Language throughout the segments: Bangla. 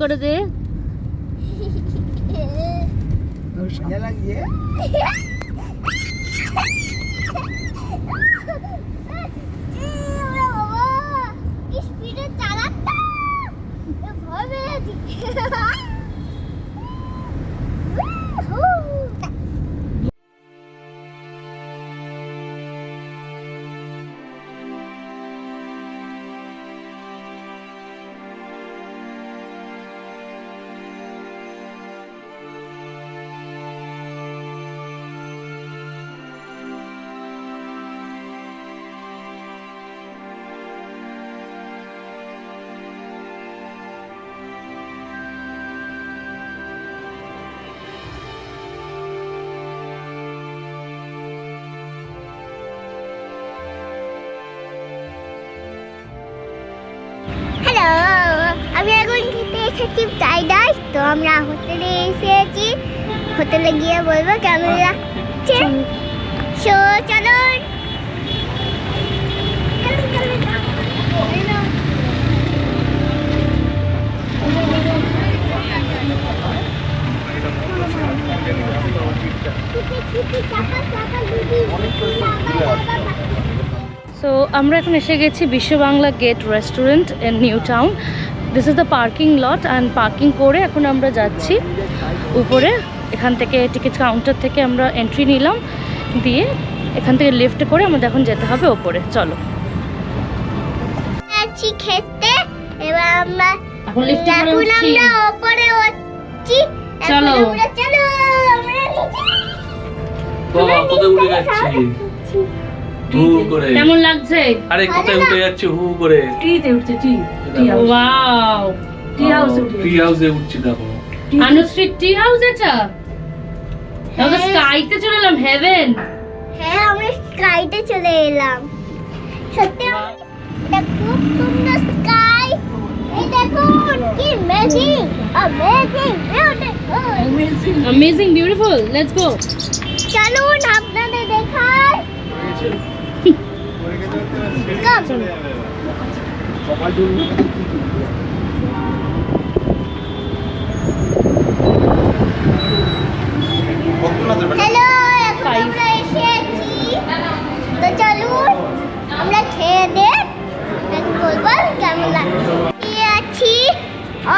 করে দে। হ্যালো, আমি এখন খেতে এসেছি ফ্রাইড রাইস। তো আমরা হোটেলে এসেছি, হোটেলে গিয়ে বলবো কেমন লাগছে। সো চলুন। সো আমরা এখন এসে গেছি Biswa Bangla gate restaurant in new town. This is the parking lot and parking করে এখন আমরা যাচ্ছি উপরে। এখান থেকে টিকিট কাউন্টার থেকে আমরা এন্ট্রি নিলাম, দিয়ে এখান থেকে লিফট করে আমাদের এখন যেতে হবে ওপরে। চলো যাচ্ছি খেতে। এবার আমরা এখন লিফটে করে উঠছি। আমরা ওপরে উঠছি। চলো। চলো আমরা বাবা কোথায় উঠে যাচ্ছি হু করে। কেমন লাগছে? আরে কোথায় উঠে যাচ্ছি হু করে। টিতে উঠছে। টি ওয়াও, টি হাউসে উঠছে। ট্রি হাউসে উঠছি দেখো। অনুশ্রী টি হাউস এটা? আমরা স্কাইতে চলে এলাম, হেভেন। হ্যাঁ, আমরা স্কাইতে চলে এলাম। সত্যি এটা খুব সুন্দর স্কাই। এই দেখুন কি amazing, amazing, beautiful. Amazing beautiful. Let's go. চলুন আপনাদের দেখাই। হ্যালো, এখন আমরা এসেছি। তো চলুন আমরা খেয়ে দেখ বলবো কেমন লাগছে। আছি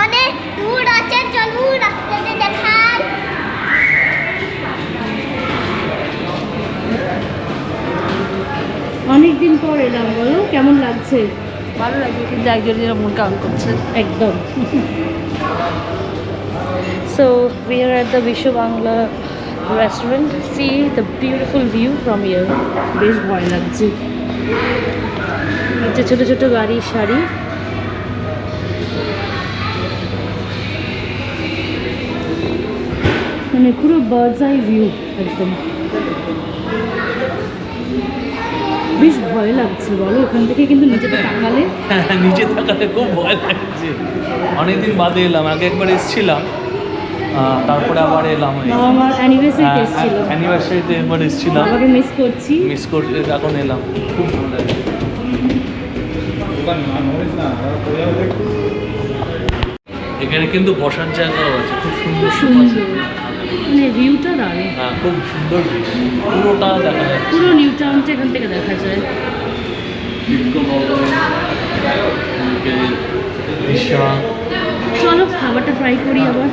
অনেক দূর আছে, চলুন আপনাদের দেখাই। অনেকদিন পর এলাম, বলো কেমন লাগছে? ভালো লাগে, কিন্তু একজনের মন কেমন করছে একদম। So we are at the Vishu Bangla restaurant. See the beautiful view from here. বেশ ভয় লাগছে। নিচে ছোট ছোট গাড়ির সারি। মানে পুরো বার্ডস আই ভিউ একদম। বেশ ভয় লাগছে বলো, এখান থেকে কিন্তু নিচেতে তাকালে। নিচে থাকাতে খুব ভয় লাগছে। অনেকদিন বাদে এলাম, আগে একবার এসেছিলাম, তারপরে আবার এলাম। আমার অ্যানিভার্সারিতে এসেছিল, অ্যানিভার্সারিতে একবার এসেছিলাম, আমাকে মিস করছি। মিস করতে এখন এলাম, খুব ভালো লাগে। এখানে কিন্তু বসার জায়গাও আছে, খুব সুন্দর সুন্দর, মানে ভিউটা দারুণ। হ্যাঁ, খুব সুন্দর view, পুরোটা দেখা যাচ্ছে। পুরো নিউ টাউনটা এখান থেকে দেখা যায়। চলো খাবারটা ট্রাই করি আবার।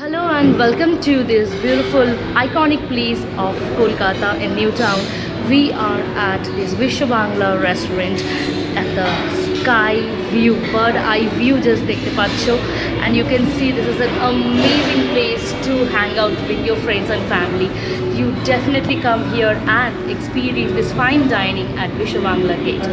Hello and welcome to this beautiful iconic place of Kolkata in New Town. We are at this Vishu Bangla restaurant at the sky view, bird eye view just dekhte paccho, and you can see this is an amazing place to hang out with your friends and family. You definitely come here and experience this fine dining at Vishu Bangla Gate.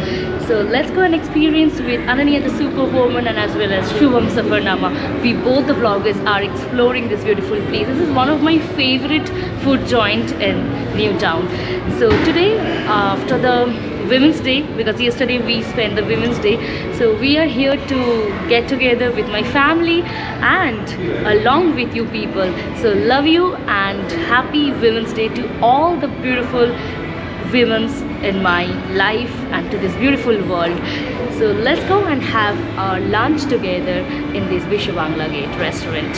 So let's go and experience with Ananya the Superwoman and as well as Shubham Safarnama. We both the vloggers are exploring this beautiful place. This is one of my favorite food joint in New Town. So today, after the Women's Day, because yesterday we spent the Women's Day, so we are here to get together with my family and along with you people. So love you and happy Women's Day to all the beautiful women in my life and to this beautiful world. So let's go and have our lunch together in this Bisho Bangla Gate restaurant.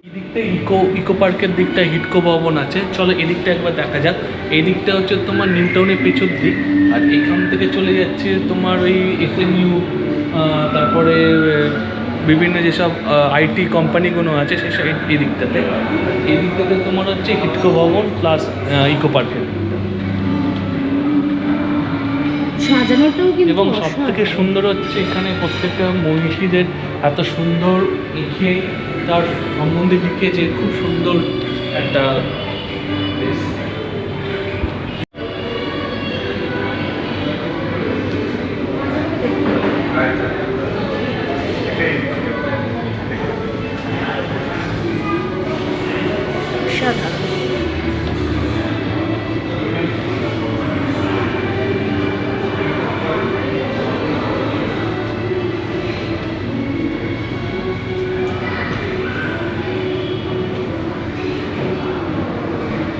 এদিকটা ইকো পার্কের দিকটা হিটকো ভবন আছে, চলো এদিকটা একবার দেখা যাক। এই দিকটা হচ্ছে তোমার নিউ টাউনের পেছর দিক, আর এখান থেকে চলে যাচ্ছে তোমার ওই SMU, তারপরে বিভিন্ন যেসব IT কোম্পানিগুলো আছে সেই সাইড এই দিকটাতে। এই দিকটাতে তোমার হচ্ছে হিটকো ভবন প্লাস ইকো পার্কের। সাজানোটাও কিন্তু এবং সব থেকে সুন্দর হচ্ছে এখানে প্রত্যেকটা মনীষীদের এত সুন্দর লিখে তার সম্বন্ধে লিখেছে, খুব সুন্দর একটা place। অসাধারণ।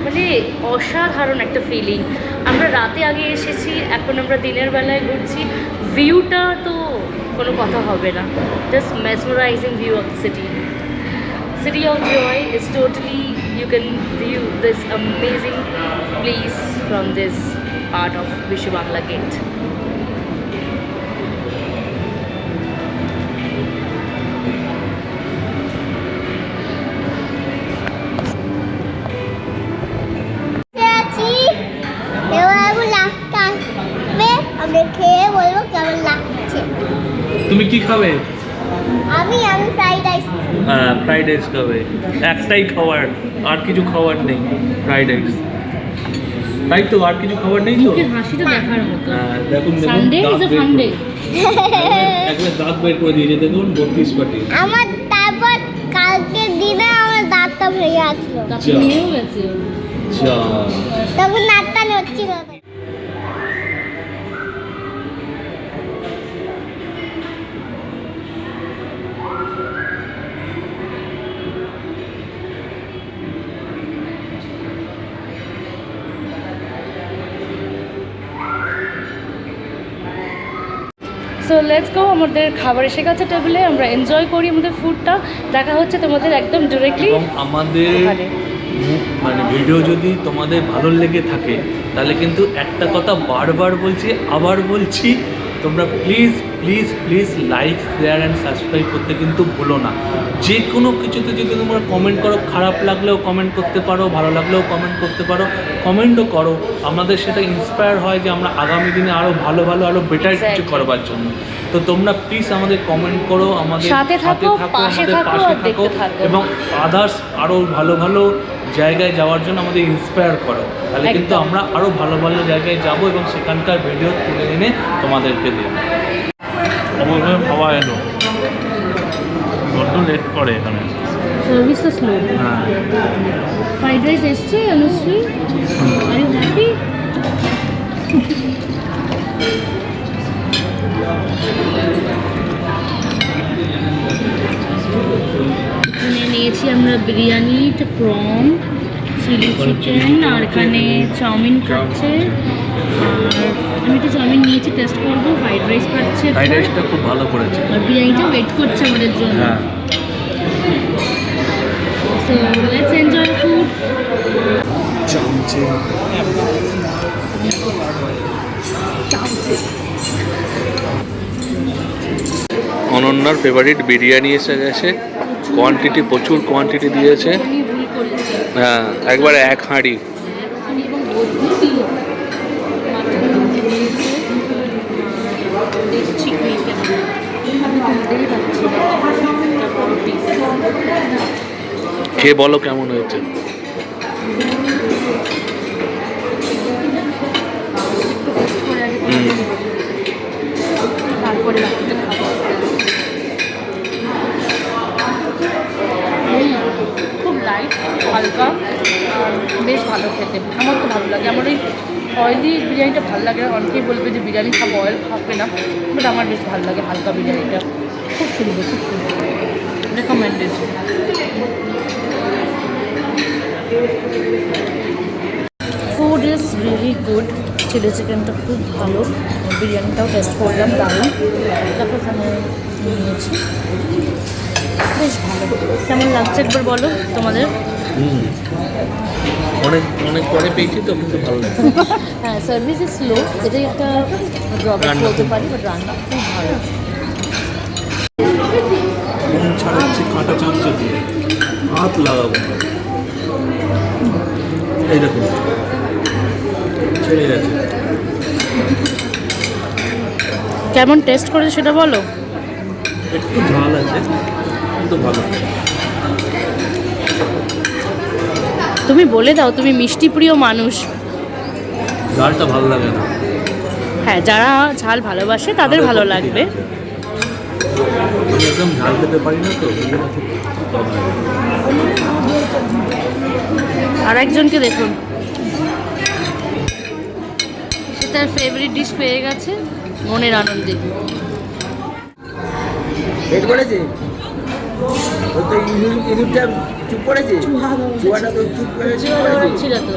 মানে অসাধারণ একটা ফিলিং। আমরা রাতে আগে এসেছি, এখন আমরা দিনের বেলায় ঘুরছি, ভিউটা তো কোনো কথা হবে না, just mesmerising view of city. City of Joy is totally, you can view this amazing place from this part of Bisho Bangla Gate. আছি এবার আমি লাস্টটা আসবে, আমরা খেয়ে বলবো কেমন লাগছে। তুমি কি খাবে? আমি ফ্রাইড রাইস। হ্যাঁ, ফ্রাইড রাইস খাবে। একটাই খাবার, আর কিছু খাবার নেই, ফ্রাইড রাইস। তাই তো, আর কিছু খাবার নেই তো। মুখের হাসিটা দেখার মতো। হ্যাঁ, দেখুন Sunday is a fun day. একবার দাঁত বের করে দিয়েছে, দেখুন 32 পাটি। আমার তারপর কালকে দিনে আমার দাঁতটা ভেঙে আসলো, তারপর নিয়েও গেছে। যা, তখন দাঁতটা নড়ছিল। সো লেটস গো, আমাদের খাবার এসে গেছে টেবিলে, আমরা এনজয় করি আমাদের ফুডটা। দেখা হচ্ছে তোমাদের একদম ডিরেক্টলি এবং আমাদের মানে ভিডিও যদি তোমাদের ভালো লেগে থাকে তাহলে কিন্তু একটা কথা বারবার বলছি, আবার বলছি, তোমরা please please please like share and subscribe করতে কিন্তু ভুলো না। যে কোনো কিছুতে যদি তোমরা কমেন্ট করো, খারাপ লাগলেও কমেন্ট করতে পারো, ভালো লাগলেও কমেন্ট করতে পারো, কমেন্টও করো। আমাদের সেটা ইন্সপায়ার হয় যে আমরা আগামী দিনে আরও ভালো ভালো আরও বেটার কিছু করবার জন্য। তো তোমরা প্লিজ আমাদের কমেন্ট করো, আমাদের সাথে থাকো, পাশে আমাদের থাকো, পাশে আর দেখতে থাকো, থাকো। এবং আদার্স আরও ভালো ভালো জায়গায় যাওয়ার জন্য আমাদের ইন্সপায়ার করো। তাহলে কিন্তু একদম। আমরা আরও ভালো ভালো জায়গায় যাব এবং সেখানকার ভিডিও তুলে এনে তোমাদেরকে দেবো। অবশ্যই ভাবা এলো বড্ড লেট করে এখানে। সার্ভিসটা স্লো। হ্যাঁ, ফ্রাইড রাইস এসছে অনুশ্রী, আর ইউ হ্যাপি? এখানে নিয়েছি আমরা বিরিয়ানি, প্রন, চিলি চিকেন, আর এখানে চাউমিন খাচ্ছে। আর আমি একটু চাউমিন নিয়েছি, টেস্ট করবো। ফ্রাইড রাইস খাচ্ছে, ফ্রাইড রাইসটা খুব ভালো করেছে। আর বিরিয়ানিটা ওয়েট করছে আমাদের জন্য। হ্যাঁ, সো লেটস এনজয় ফুড। অনন্যার ফেভারিট বিরিয়ানি এসে গেছে, কোয়ান্টিটি প্রচুর কোয়ান্টিটি দিয়েছে। আমি ভুল করেছি, হ্যাঁ, একবারে এক হাঁড়ি। এবং ভর্তি দেখছি খেয়ে আমি তুলতেই পারছি না। তারপর পিস খেয়ে বলো কেমন হয়েছে। তারপরে রাত্রে খাবো। খুব লাইট, হালকা, আর বেশ ভালো খেতে। আমার তো ভালো লাগে। আমার এই অয়েলি বিরিয়ানিটা ভালো লাগে না। অনেকেই বলবে যে বিরিয়ানি খাবো, অয়েল খাবে না, বাট আমার বেশ ভালো লাগে হালকা বিরিয়ানিটা। খুব সুন্দর, খুব সুন্দর, recommended. Food is really good. Chilli চিকেনটা খুব ভালো, বিরিয়ানিটাও টেস্ট করলাম, দারুণ। তারপর এখানে নিয়েছি, বেশ ভালো। কেমন লাগছে একবার বলো তোমাদের? অনেক অনেক পরে পেয়েছি তো, কিন্তু ভালো লাগে। হ্যাঁ, সার্ভিস ইজ স্লো, এটাই একটা ড্রব্যাক রান্না বলতে খুব পারি, বাট রান্না খুব ভালো। ছাড়াচ্ছি কাঁটা চামচা দিয়ে, হাত লাগাবো না। এই দেখুন ছেড়ে গেছে। কেমন টেস্ট করেছে সেটা বলো। একটু ঝাল আছে কিন্তু ভালো। তুমি বলে দাও, তুমি মিষ্টি প্রিয় মানুষ। ঝালটা ভালো লাগে না। হ্যাঁ, যারা ঝাল ভালোবাসে তাদের ভালো লাগবে। আমি একদম ঝাল খেতে পারি না তো, ওই জন্য খুব কম লাগে। আর একজনকে দেখুন, সে তার ফেভারিট ডিশ পেয়ে গেছে মনের আনন্দে। পেট করেছে ও তো ইঁদুরটা চুপ করেছে, চুয়াটা তো চুপ করেছে। ছিল তো।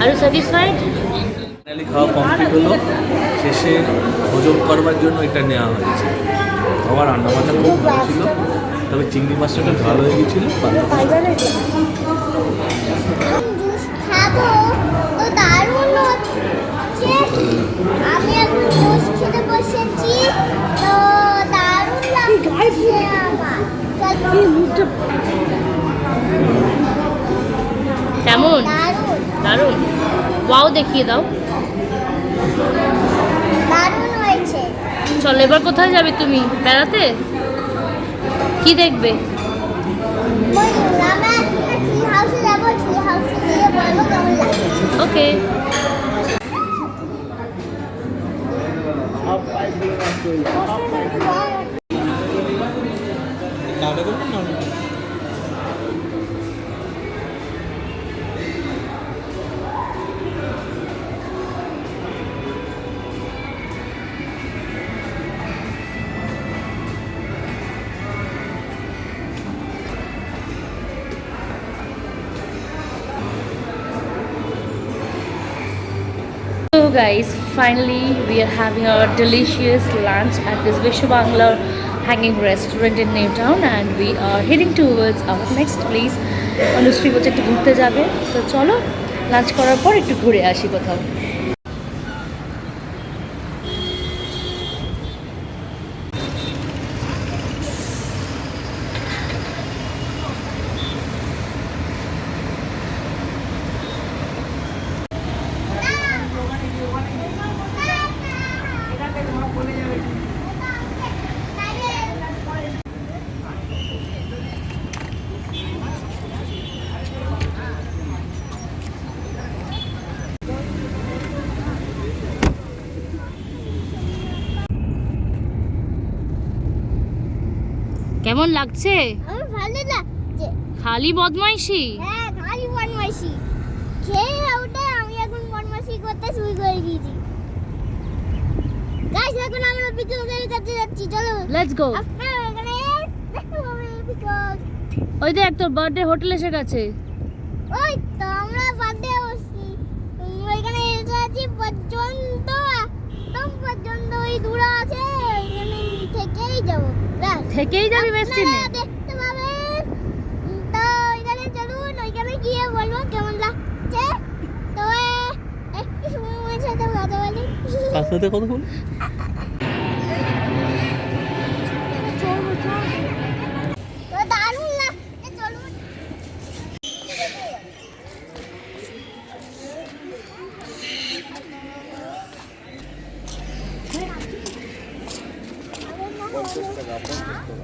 আর স্যাটিসফাইড? ফাইনালি খাওয়া কমপ্লিট হলো। শেষে হজম করবার জন্য এটা নেওয়া হয়েছে। আমার রান্না বান্না খুব ভালো ছিল, তবে চিংড়ি মাছটা একটু ভালো হয়ে গেছিলো। জুস খাবো তো দারুণ হচ্ছে। আমি এখন জুস খেতে বসেছি, তো দারুণ লাগছে আমার। কেমন? দারুণ দারুণ। ওয়াও দেখিয়ে দাও। দারুণ হয়েছে। চল, এবার কোথায় যাবে তুমি বেড়াতে? কি দেখবে? ময়ূর, আমরা ট্রি হাউসে যাবো, ট্রি হাউসে গিয়ে বলবো কেমন লাগছে। ওকে। So guys, finally we are having our delicious lunch at this Vishwa Bangla hanging restaurant in New Town, and we are heading towards our next place. Anushree বলছে একটু ঘুরতে যাবে, তো চলো লাঞ্চ করার পর একটু ঘুরে আসি কোথাও। কেমন লাগছে? আমার ভালো লাগছে। খালি বদমাইশি। হ্যাঁ, খালি বদমাইশি খেয়ে উঠে আমি এখন বদমাইশি করতে শুরু করে দিয়েছি। গাইস, এখন আমরা পিকনিকের কাছে যাচ্ছি, চলো। Let's go. আপনারা এখানে দেখতে পাবেন পিকনিক। ওই দেখ, তোর বার্থডে হোটেল এসে গেছে। ওই তো আমরা বাদে বসছি, ওইখানে এসে আছি পর্যন্ত, একদম পর্যন্ত ওই দূরে আছে, ওইখানে থেকেই যাবো। থেকেই যাবি বেস্টিনে? আপনারা দেখতে পাবেন। তো ওইখানে চলুন, ওইখানে গিয়ে বলবো কেমন লাগছে। তো একটু সময় আমার সাথে কথা বলি। কার সাথে কথা বল? তো দারুণ লাগছে, চলুন।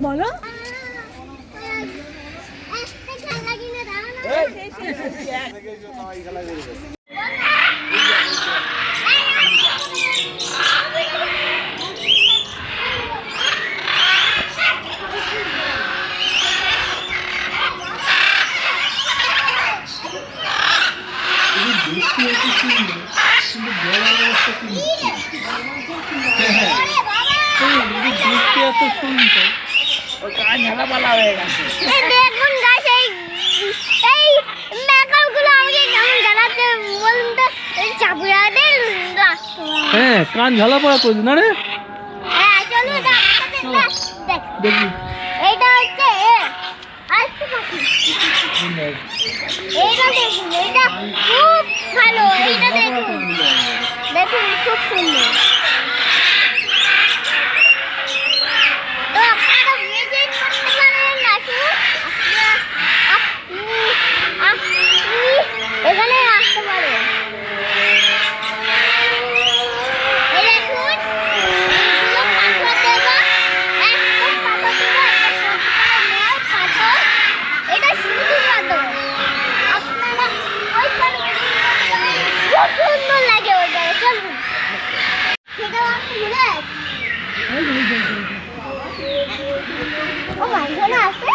বলো। একটা খেলা কিনে দাও না। দেখতে এত সুন্দর। এই দেখুন গাছ এই মেকআপগুলো আমাকে কেমন জ্বালাচ্ছে বলুন তো এই চাপুরাদের রাস্তা হ্যাঁ কান ঝালা পড়া করছি না রে হ্যাঁ চলো দেখ দেখি এইটা হচ্ছে আরেকটা পাখি এইটা দেখুন এটা খুব ভালো এইটা দেখুন দেখুন খুব সুন্দর তো আপনারা ভিজিট করতে পারেন নাকি আপনি এখানে আসতে পারেন এই দেখুন এগুলো পাথর দেওয়া একদম পাথর দেওয়া পাথর এটা শুধু পাথর আপনারা ওইখানে খুব সুন্দর লাগে ওই জায়গায় চলুন সেটা ভুলে ও মাঝখানে আছে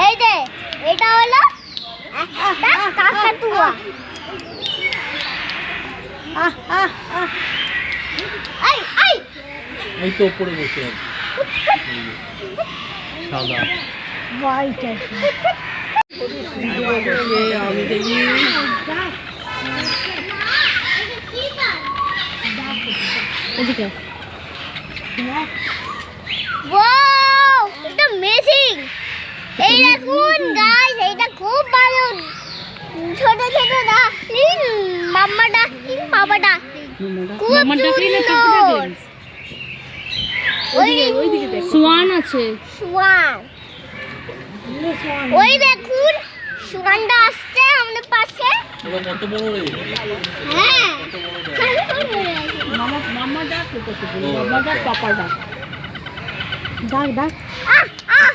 এই যে এটা হলো একটা কাকাতুয়া এই এই এই তো উপরে বসে আছে সাদা এদিকে ওয়াও এটা অ্যামেজিং এই দেখুন গাইস এটা খুব ভালো ছোট ছোট ডাকলিং মাম্মা ডাকলিং বাবা ডাকলিং খুব মাম্মা ডাকলিং না সুন্দর। ওইদিকে দেখ সোয়ান আছে সোয়ান ওই দেখুন সোয়ানটা আসছে আমাদের পাশে ওটা কত বড় রে হ্যাঁ মামা ডাক মামা ডাক পাপা ডাক ডাক ডাক আহ আহ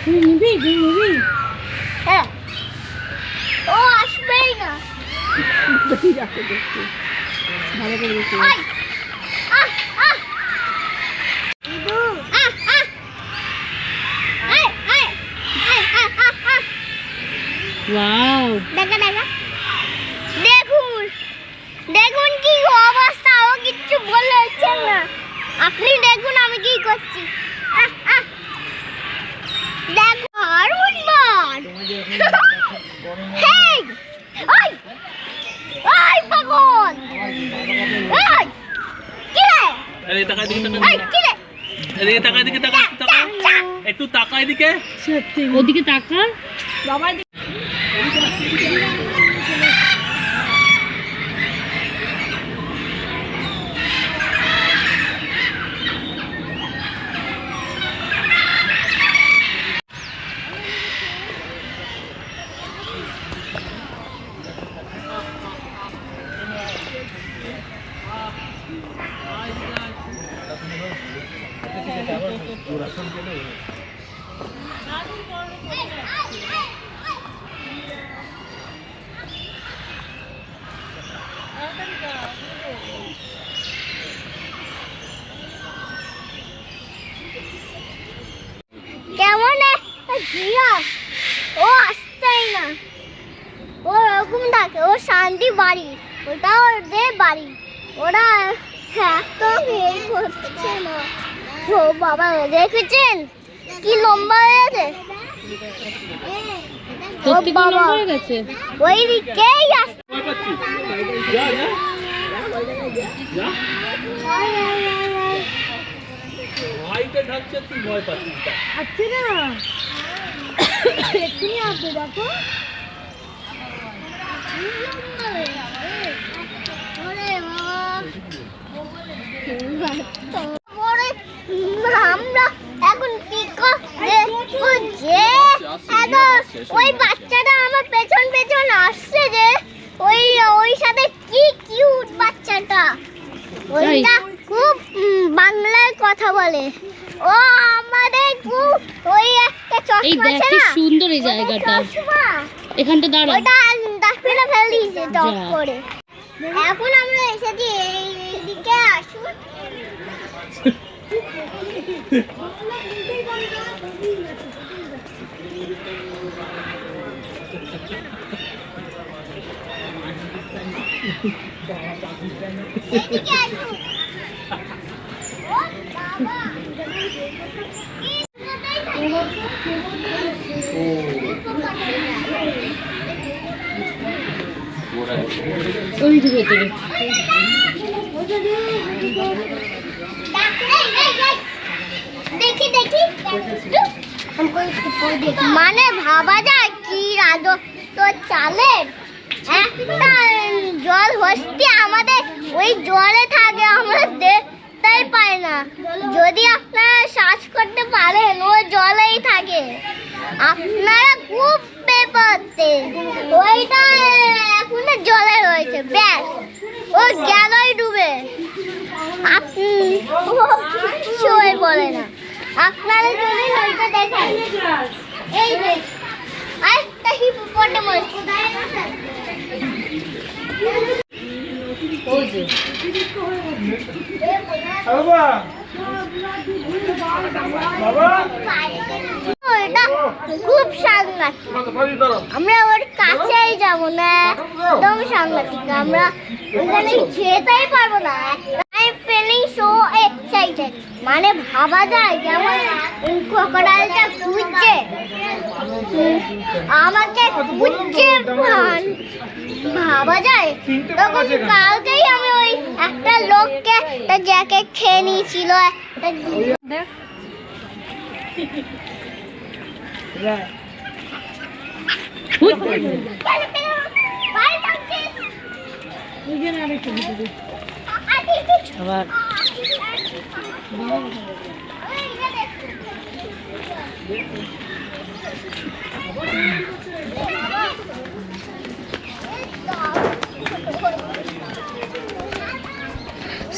তুই নিবি হ্যাঁ ও আসবেই না ভালো করে দেখি আই আহ আহ আহ আহ আই আই আই আহ আহ আহ ওয়াও দেখা দেখা দেখুন দেখুন কি অবস্থা ও কিচ্ছু বলছে না আপনি দেখুন আমি কি করছি আহ, আহ। দেখো আর উন্মান হেই ওই ওই পাগল ওই কি রে আরে টাকা দিকে ওই কি রে আরে টাকা দিকে টাকা একটু টাকা এদিকে সত্যি ওদিকে তাকা বাবা কেমন একটা জিরাফ ও আসছেই না ও ওরকম থাকে ও শান্তি বাড়ি ওটা ওদের বাড়ি ওরা একদম এই করছে না ও বাবা দেখেছেন কি লম্বা হয়েছে ও সত্যি কি বাবা লম্বা হয়ে গেছে ওই দিকেই আসছে ভয় পাচ্ছি যা যা যা ভাইটা ঢাকছে তুই ভয় পাচ্ছিস আছে না এক্ষুনি আসবে দেখো আমরা এখন কি করবো যে ওই বাচ্চাটা আমার পেছন পেছন আসছে যে ওই ওই সাথে কি কিউট বাচ্চাটা ওইটা খুব বাংলায় কথা বলে ও আমাদের খুব ওই একটা এই চশমা দেখ আছে কি না সুন্দর এই জায়গাটা চশমা এখানটা দাঁড়া ওটা ডাস্টবিনে ফেলে দিয়েছে টপ যা। করে এখন আমরা এসেছি এইদিকে আসুন এদিকে আসুন ও বাবা ওই যে ভেতরে মানে ভাবা যায় কি রাজত্ব চালের একটা জল হস্তি আমাদের ওই জলে থাকে, আমরা দেখতেই পাই না। যদি আপনারা শ্বাস করতে পারেন ও জলেই থাকে। আপনারা খুব পেপারতেন ওইটা এখন জলে রয়েছে, ব্যাস ও গেলই ডুবে। আপনি সই বলে না, আপনারা যদি ওইটা দেখেন এই যে একটা হিপোপটেমাস ওই যে এটা খুব সাংঘাতিক, আমরা ওর কাছেই যাব না, একদম সাংঘাতিক। আমরা ওখানে যেতেই পারবো না। I am feeling so excited. মানে ভাবা যায় যেমন ক্রোকোডাইলটা খুঁজছে আমাকে, খুঁজছে ভাবা যায়। তখন কালকেই আমি ওই একটা লোককে তার জ্যাকেট খেয়ে নিয়েছিল। দেখ আবার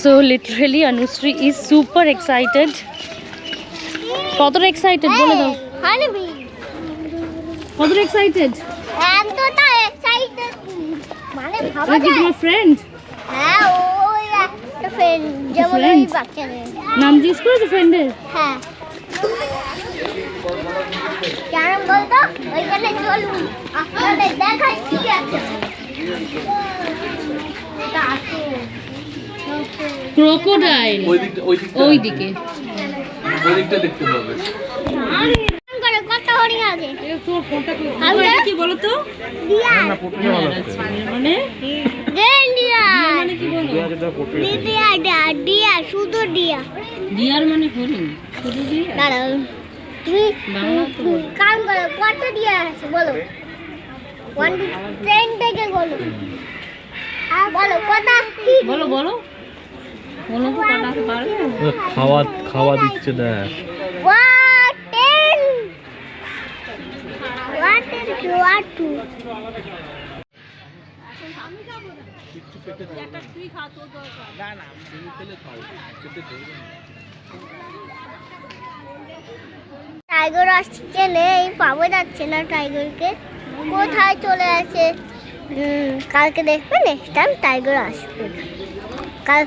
So literally Anushree is super excited. কতটা excited বলে দাও, হানিবি কতটা excited? এতটা এক্সাইটেড মানে ভাবা ওই কি যায়। তোমার ফ্রেন্ড? হ্যাঁ ওই একটা ফ্রেন্ড, যেমন ওই Friends? বাচ্চাদের। নাম জিজ্ঞেস করেছো ফ্রেন্ডের? হ্যাঁ কেন বলতো, ওইখানে চলুন আপনাদের দেখাচ্ছি আছে। এটা আছে ক্রোকোডাইল ওই দিকে। ওই দিকটা দেখতে পাবে। কত হরিণ আছে। কি বলো তো? ডিয়ার মানে ডিয়ার কি বলো? ডিয়ার ডিয়ার শুধু ডিয়ার। ডিয়ার মানে হরিণ, শুধু ডিয়ার? দাঁড়াও তুমি বাংলা তো বলো। কাম করো, কত ডিয়ার আছে বলো, 1 to 10 থেকে বলো। আর বলো কত কি বলো বলো বলো তো কটা আছে পারবে? খাওয়া দিচ্ছে না। What 10? What is what to? Tiger আসছে নেই, পাওয়া যাচ্ছে না টাইগারকে, কোথায় চলে আছে। কালকে দেখবে নেক্সট টাইম টাইগার আসবে। কাল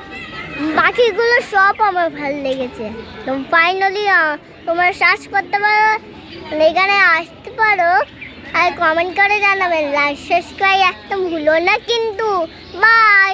বাকিগুলো সব আমার ভালো লেগেছে। তো ফাইনালি তোমরা সার্চ করতে পারো, এখানে আসতে পারো, আর কমেন্ট করে জানাবেন। লাইক সাবস্ক্রাইব একদম ভুলো না কিন্তু। বাই।